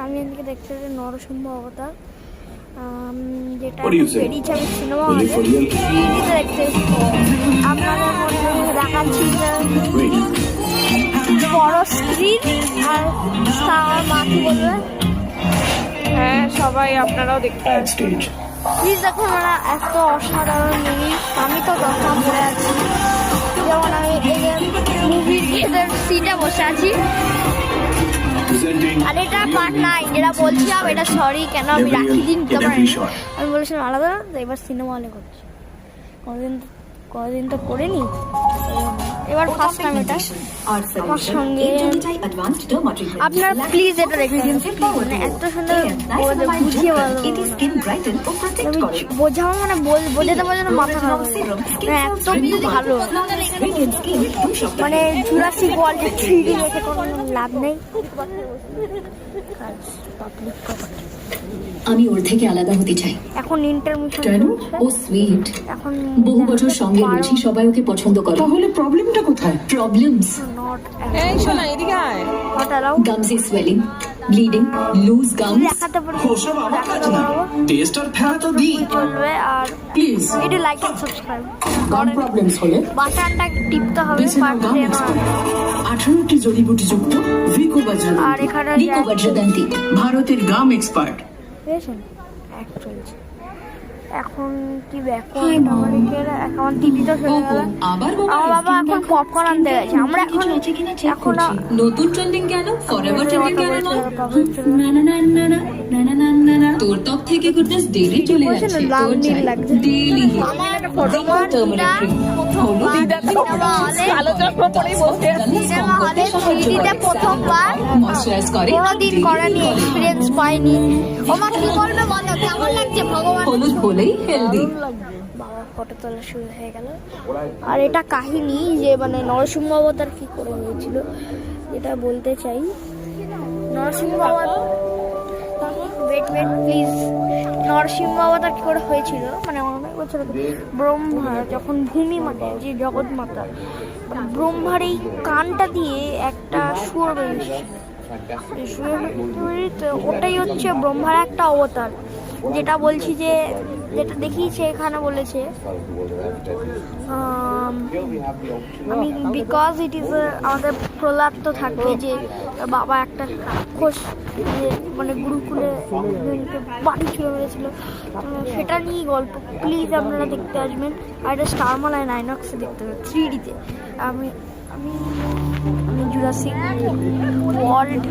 আমি এদিকে দেখতে নরসিংহ অবতার, যেটা বেরিয়েছে আমি সিনেমা হলে 3Dতে দেখতে আপনাদের মধ্যে দেখাচ্ছি বড় স্ক্রিন আর আমার মা কি বলবে। হ্যাঁ সবাই আপনারাও দেখতে প্লিজ দেখুন, ওরা এত অসাধারণ জিনিস। আমি তো দশটা পড়ে আছি, যেমন আমি এই মুভির থিয়েটার সিটে বসে আছি। আর এটা পার্ট নাই, যেটা বলছিলাম এটা সরি কেন আমি রাখি দিন দিতে পারিনি। আমি বলেছিলাম আলাদা, এবার সিনেমা হলে করছি, কদিন তো করিনি, এবার ফার্স্ট টাইম এটা আমার সঙ্গে। আপনারা প্লিজ এটা দেখবেন, মানে এত সুন্দর বুঝিয়ে বোঝাবো, মানে বোঝাতে বোঝানো মাথা খারাপ, মানে এত ভালো। মানে জুরাসিক ওয়ার্ল্ড 3D দেখে কোনো লাভ নেই। আমি ওর থেকে আলাদা হতে চাই। এখন ইন্টারমিশন কেন? ও সুইট, এখন বহু বছর সঙ্গে রয়েছি, সবাই ওকে পছন্দ করে। তাহলে প্রবলেমটা কোথায়? প্রবলেমস এই শোনা এদিকে আয়। Gums is swelling, bleeding, loose gums. দেখাতে পারবো, ওসব আমার কাজ না, টেস্ট আর ফেরা তো দিই। চলবে। আর প্লিজ এটা like and subscribe gum problems হলে বাটনটা টিপতে হবে। বেছে নাও গাম এক্সপার্ট। 18টি জড়িবুটি যুক্ত ভিকো আর বজ্রদন্তি। এখানে ভিকো বজ্রদন্তি ভারতের গাম এক্সপার্ট। বুঝেছেন এক চলছে এখন কি ব্যাকওয়ার্ড আমাদের এখন টিভিতে চলে গেল। আবার আমার বাবা এখন পপকর্ন আনতে গেছে। আমরা এখন নতুন ট্রেন্ডিং কেন? ফরএভার ট্রেন্ডিং কেন নয়? না না না না না না না না না না, তোর ত্বক থেকে গুডনেস ডেইলি চলে যাচ্ছে। তোর চাই ডেইলি কালো চশমা পরেই বসে আছে। সিনেমা হলে 3Dতে প্রথমবার, ময়শ্চারাইজ করে, কোনোদিন করেনি, এক্সপিরিয়েন্স পাইনি। ওমা কি বলবে বলো, কেমন লাগছে ভগবান? হলুদ বলেই হেলদি। বাবা ফটো তোলা শুরু হয়ে গেল। আর এটা কাহিনী যে মানে নরসিংহ অবতার কি করে হয়েছিল, যেটা বলতে চাই। নরসিংহ অবতার ওয়েট প্লিজ, নরসিংহ অবতার কি করে হয়েছিল, মানে অনেক বছর ব্রহ্মা যখন ভূমি মানে যে জগৎ মাতা, ব্রহ্মার এই কানটা দিয়ে একটা সুর বেরিয়েছে। ওটাই হচ্ছে ব্রহ্মার একটা অবতার, যেটা বলছি যে যেটা দেখিয়েছে এখানে বলেছে আমি বিকজ ইট ইজ আমাদের প্রহ্লাদ তো থাকবে যে বাবা একটা রাক্ষস মানে গুরুকুলে বাড়ি ছুড়ে মেরেছিল, সেটা নিয়েই গল্প। প্লিজ আপনারা দেখতে আসবেন। আর এটা স্টারমালায় আইনক্সে দেখতে হবে 3Dতে। আমি জুরাসিক ওয়ার্ল্ড